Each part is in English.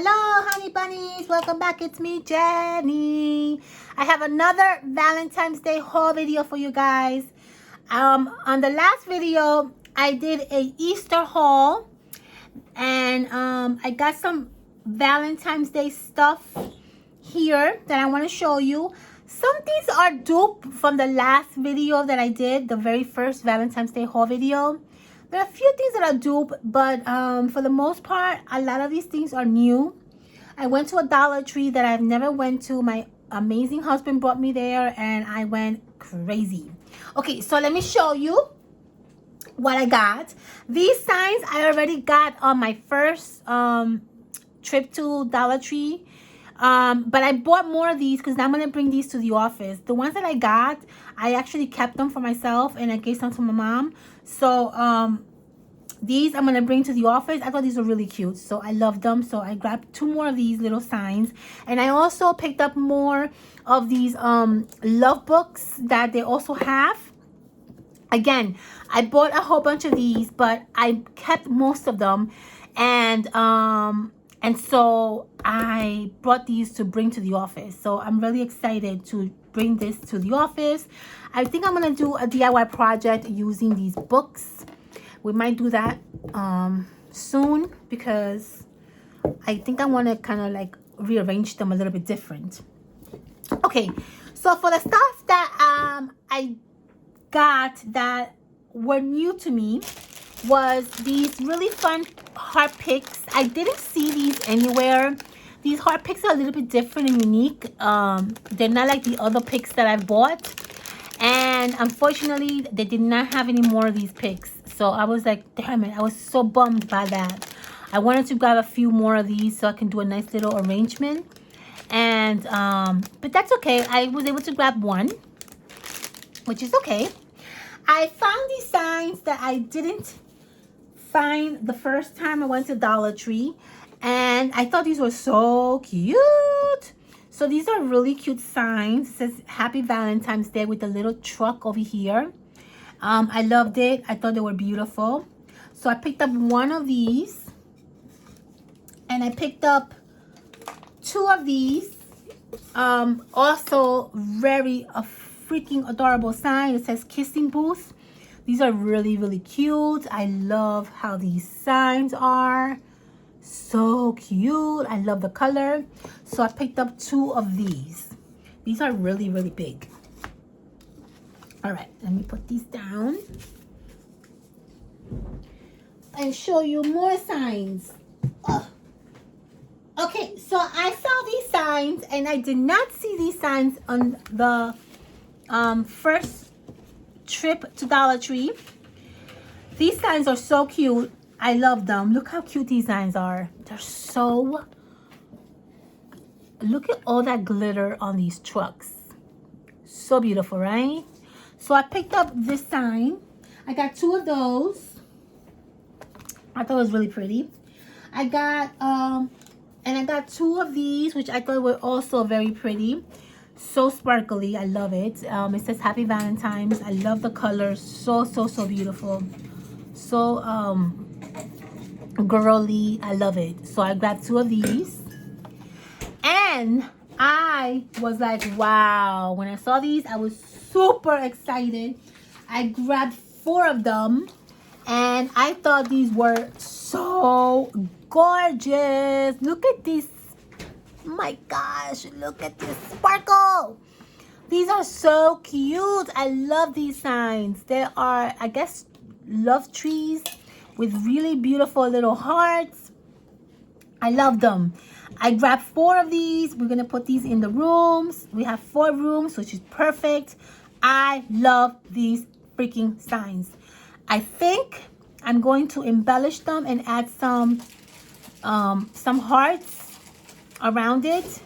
Hello, honey bunnies. Welcome back. It's me, Jenny. I have another Valentine's Day haul video for you guys. On the last video, I did a Easter haul, and I got some Valentine's Day stuff here that I want to show you. Some things are dupe from the last video that I did, the very first Valentine's Day haul video. There are a few things that are dupe, but for the most part, a lot of these things are new. I went to a Dollar Tree that I've never went to. My amazing husband brought me there, and I went crazy. Okay, so let me show you what I got. These signs I already got on my first trip to Dollar Tree. But I bought more of these because I'm going to bring these to the office. The ones that I got, I actually kept them for myself and I gave some to my mom. So these I'm going to bring to the office. I thought these were really cute, so I love them. So I grabbed 2 more of these little signs. And I also picked up more of these love books that they also have. Again, I bought a whole bunch of these, but I kept most of them. And so I brought these to bring to the office. So I'm really excited to bring this to the office. I think I'm going to do a DIY project using these books. We might do that soon because I think I want to kind of like rearrange them a little bit different. Okay, so for the stuff that I got that were new to me was these really fun heart picks. I didn't see these anywhere. These heart picks are a little bit different and unique. They're not like the other picks that I bought. And unfortunately, they did not have any more of these picks. So I was like, damn it, I was so bummed by that. I wanted to grab a few more of these so I can do a nice little arrangement. And, but that's okay. I was able to grab one, which is okay. I found these signs that I didn't find the first time I went to Dollar Tree, and I thought these were so cute. So these are really cute signs. It says Happy Valentine's Day with a little truck over here. I loved it. I thought they were beautiful. So I picked up one of these, and I picked up 2 of these. Also very freaking adorable sign. It says Kissing Booth. These are really, really cute. I love how these signs are. So cute. I love the color. So I picked up 2 of these. These are really, really big. All right, let me put these down and show you more signs. Ugh. Okay, so I saw these signs and I did not see these signs on the first trip to Dollar Tree. These signs are so cute. I love them. Look how cute these signs are. They're so... Look at all that glitter on these trucks. So beautiful, right? So I picked up this sign. I got 2 of those. I thought it was really pretty. I got and I got 2 of these, which I thought were also very pretty. So sparkly. I love it. It says Happy Valentine's. I love the colors. So beautiful. So girly. I love it. So I grabbed 2 of these, and I was like, wow. When I saw these, I was super excited. I grabbed 4 of them, and I thought these were so gorgeous. Look at this. My gosh, look at this sparkle. These are so cute. I love these signs. They are, I guess, love trees with really beautiful little hearts. I love them. I grabbed 4 of these. We're gonna put these in the rooms. We have 4 rooms, which is perfect. I love these freaking signs. I think I'm going to embellish them and add some hearts around it.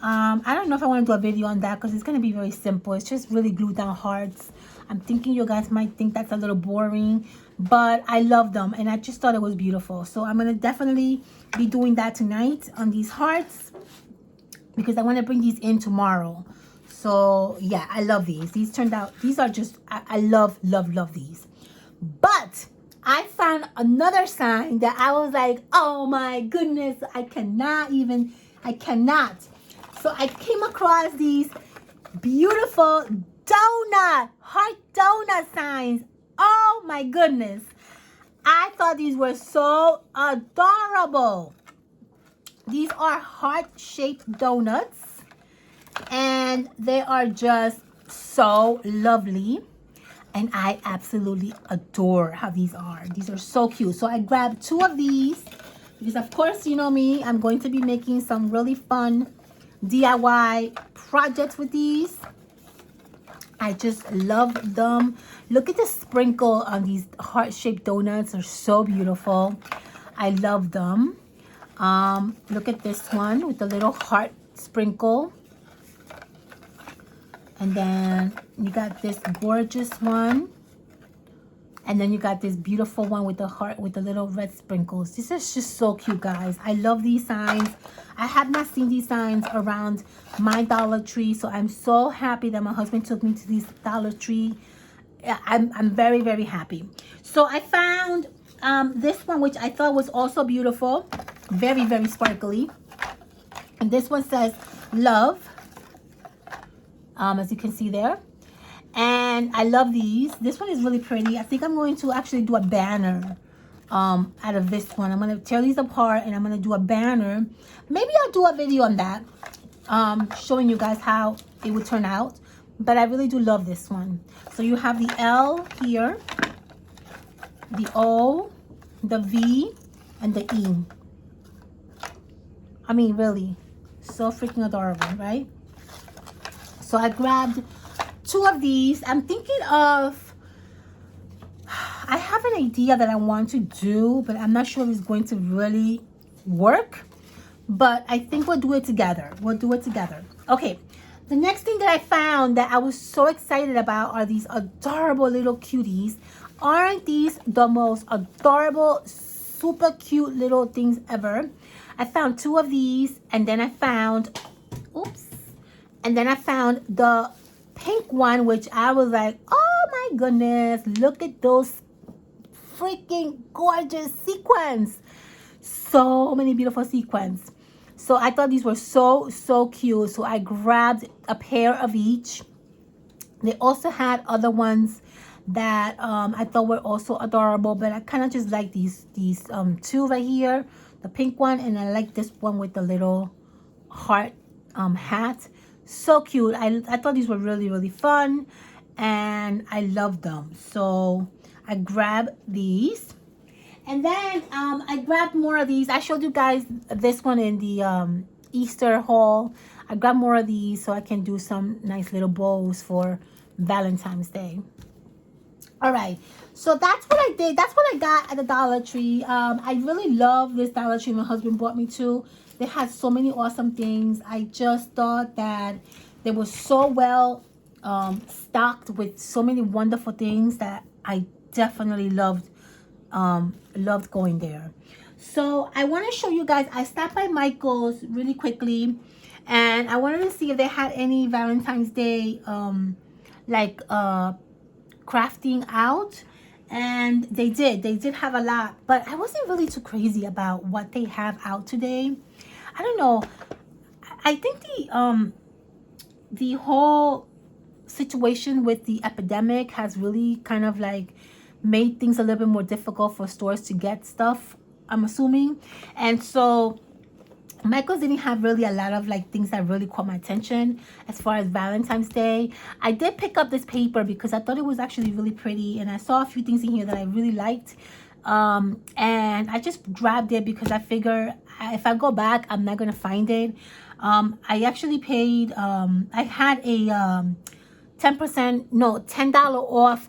I don't know if I want to do a video on that because it's going to be very simple. It's just really glued down hearts. I'm thinking you guys might think that's a little boring, but I love them and I just thought it was beautiful. So I'm going to definitely be doing that tonight on these hearts because I want to bring these in tomorrow. So yeah, I love these. These turned out, these are just, I love these. But I found another sign that I was like, oh my goodness, I cannot. So I came across these beautiful heart donut signs. Oh my goodness. I thought these were so adorable. These are heart-shaped donuts, and they are just so lovely. And I absolutely adore how these are. These are so cute. So I grabbed 2 of these because, of course, you know me, I'm going to be making some really fun DIY projects with these. I just love them. Look at the sprinkle on these heart-shaped donuts. They're so beautiful. I love them. Look at this one with the little heart sprinkle. And then you got this gorgeous one. And then you got this beautiful one with the heart with the little red sprinkles. This is just so cute, guys. I love these signs. I have not seen these signs around my Dollar Tree, so I'm so happy that my husband took me to this Dollar Tree. I'm very, very happy. So I found this one, which I thought was also beautiful. Very, very sparkly. And this one says love. As you can see there. And I love these. This one is really pretty. I think I'm going to actually do a banner out of this one. I'm going to tear these apart and I'm going to do a banner. Maybe I'll do a video on that, showing you guys how it would turn out. But I really do love this one. So you have the L here, the O, the V, and the E. I mean, really, so freaking adorable, right? So I grabbed 2 of these. I'm thinking of, I have an idea that I want to do, but I'm not sure if it's going to really work. But I think we'll do it together. Okay, the next thing that I found that I was so excited about are these adorable little cuties. Aren't these the most adorable, super cute little things ever? I found 2 of these, and then I found, and then I found the pink one, which I was like, oh my goodness, look at those freaking gorgeous sequins. So many beautiful sequins. So I thought these were so cute. So I grabbed a pair of each. They also had other ones that I thought were also adorable, but I kind of just like these 2 right here, the pink one, and I like this one with the little heart hat. So cute. I thought these were really fun, and I love them. So I grabbed these, and then I grabbed more of these. I showed you guys this one in the Easter haul. I grabbed more of these so I can do some nice little bows for Valentine's Day. All right, so that's what I did. That's what I got at the Dollar Tree. I really love this Dollar Tree my husband brought me to. They had so many awesome things. I just thought that they were so well stocked with so many wonderful things that I definitely loved going there. So I want to show you guys, I stopped by Michael's really quickly, and I wanted to see if they had any Valentine's Day crafting out, and they did have a lot, but I wasn't really too crazy about what they have out today. I don't know. I think the whole situation with the epidemic has really kind of like made things a little bit more difficult for stores to get stuff, I'm assuming. And so Michael's didn't have really a lot of like things that really caught my attention as far as Valentine's Day. I did pick up this paper because I thought it was actually really pretty, and I saw a few things in here that I really liked. And I just grabbed it because I figure if I go back, I'm not gonna find it. I actually paid, I had a $10 off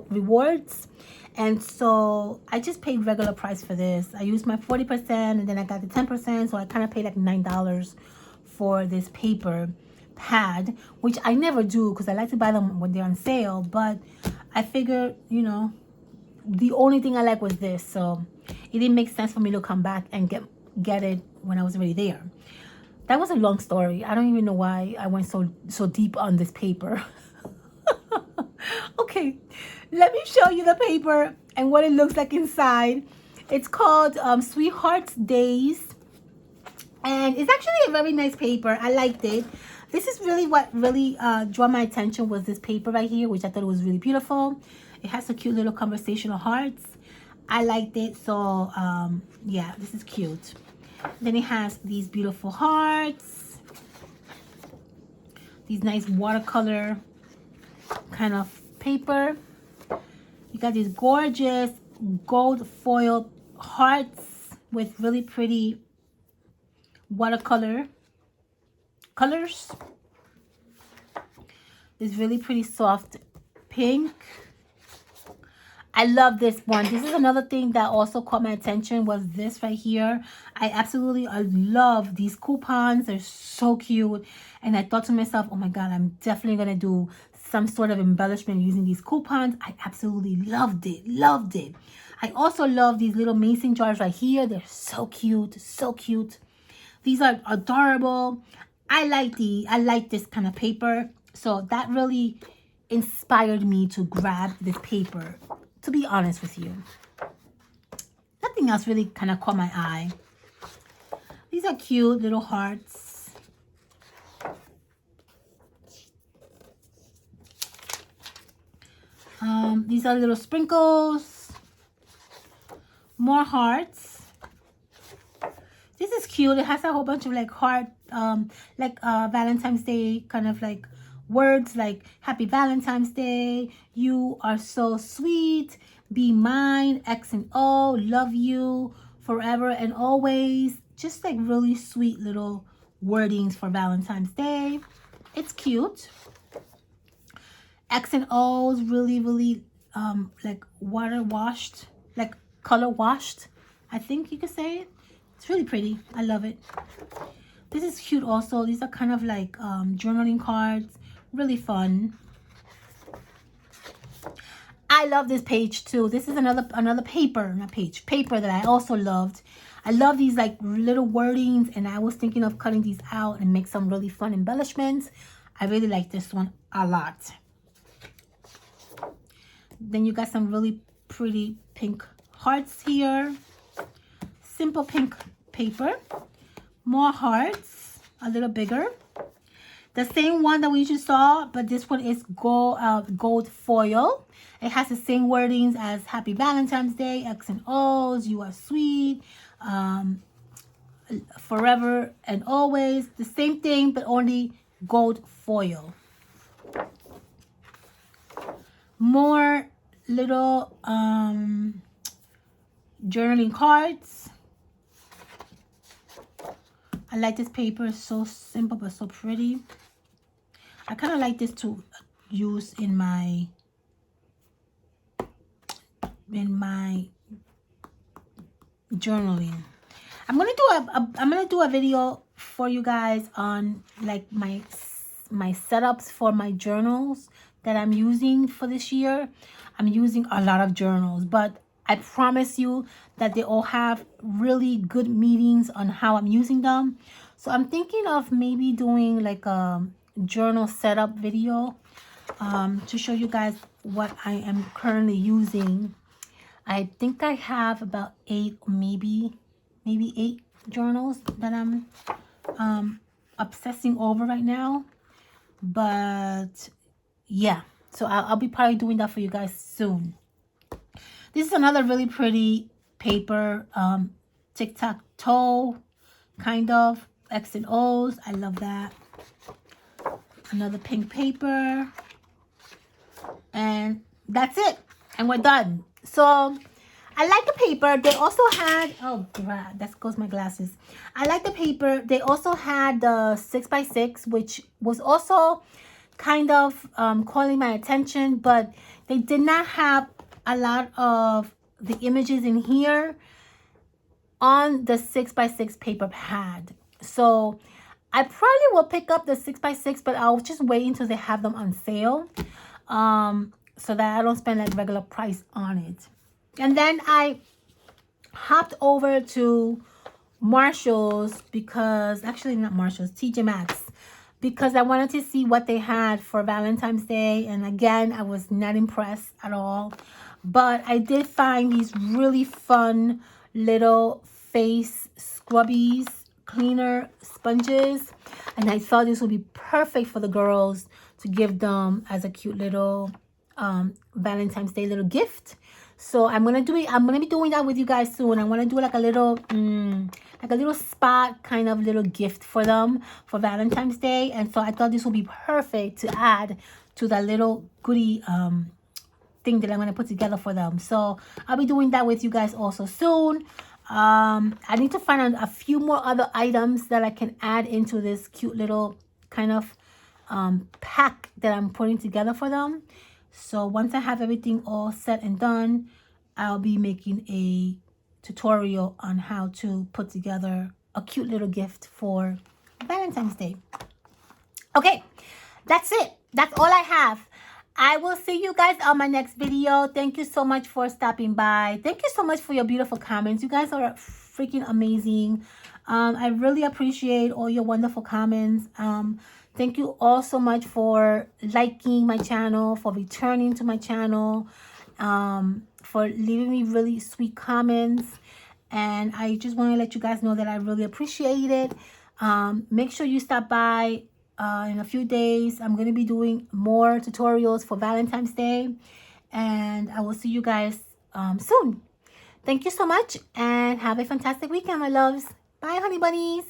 rewards, and so I just paid regular price for this. I used my 40%, and then I got the 10%, so I kind of paid like $9 for this paper pad, which I never do because I like to buy them when they're on sale. But I figured, you know, the only thing I like was this, so it didn't make sense for me to come back and get it when I was already there. That was a long story. I don't even know why I went so deep on this paper. Okay, let me show you the paper and what it looks like inside. It's called Sweetheart's Days, and it's actually a very nice paper. I liked it. This is really what really drew my attention, was this paper right here, which I thought was really beautiful. It has a cute little conversational hearts. I liked it. So yeah, this is cute. Then it has these beautiful hearts, these nice watercolor kind of paper. You got these gorgeous gold foil hearts with really pretty watercolor colors. This really pretty soft pink. I love this one. This is another thing that also caught my attention, was this right here. I absolutely love these coupons. They're so cute. And I thought to myself, oh my God, I'm definitely going to do some sort of embellishment using these coupons. I absolutely loved it. Loved it. I also love these little mason jars right here. They're so cute. So cute. These are adorable. I like this kind of paper. So that really inspired me to grab this paper, to be honest with you. Nothing else really kind of caught my eye. These are cute little hearts. These are little sprinkles. More hearts. This is cute. It has a whole bunch of like heart, Valentine's Day kind of like words, like Happy Valentine's Day, you are so sweet, be mine, X and O, love you forever and always. Just like really sweet little wordings for Valentine's Day. It's cute. X and O's really, really like water washed, like color washed, I think you could say it. It's really pretty. I love it. This is cute also. These are kind of like journaling cards. Really fun. I love this page too. This is another paper, not page, paper that I also loved. I love these like little wordings, and I was thinking of cutting these out and make some really fun embellishments. I really like this one a lot. Then you got some really pretty pink hearts here. Simple pink paper. More hearts, a little bigger. The same one that we just saw, but this one is gold foil. It has the same wordings as Happy Valentine's Day, X and O's, you are sweet, forever and always. The same thing, but only gold foil. More little journaling cards. I like this paper. It's so simple but so pretty. I kind of like this to use in my journaling. I'm gonna do a video for you guys on like my setups for my journals that I'm using for this year. I'm using a lot of journals, but I promise you that they all have really good meanings on how I'm using them. So I'm thinking of maybe doing like a journal setup video to show you guys what I am currently using. I think I have about 8, maybe 8 journals that I'm obsessing over right now. But yeah, so I'll be probably doing that for you guys soon. This is another really pretty paper, tic-tac-toe, kind of, X and O's. I love that. Another pink paper. And that's it. And we're done. So, I like the paper. They also had, oh, God, that goes my glasses. I like the paper. They also had the 6x6, which was also kind of calling my attention, but they did not have a lot of the images in here on the 6x6 paper pad. So I probably will pick up the 6x6, but I'll just wait until they have them on sale, so that I don't spend like regular price on it. And then I hopped over to Marshall's, because actually not Marshall's, TJ Maxx, because I wanted to see what they had for Valentine's Day. And again, I was not impressed at all. But I did find these really fun little face scrubbies, cleaner sponges. And I thought this would be perfect for the girls to give them as a cute little Valentine's Day little gift. So I'm gonna be doing that with you guys soon. I want to do like a little spot kind of little gift for them for Valentine's Day. And so I thought this would be perfect to add to that little goodie thing that I'm going to put together for them. So I'll be doing that with you guys also soon. I need to find a few more other items that I can add into this cute little kind of pack that I'm putting together for them. So once I have everything all set and done, I'll be making a tutorial on how to put together a cute little gift for Valentine's Day. Okay, that's it. That's all I have. I will see you guys on my next video. Thank you so much for stopping by. Thank you so much for your beautiful comments. You guys are freaking amazing. I really appreciate all your wonderful comments. Thank you all so much for liking my channel, for returning to my channel, for leaving me really sweet comments. And I just want to let you guys know that I really appreciate it. Make sure you stop by in a few days. I'm going to be doing more tutorials for Valentine's Day. And I will see you guys soon. Thank you so much and have a fantastic weekend, my loves. Bye, honey bunnies.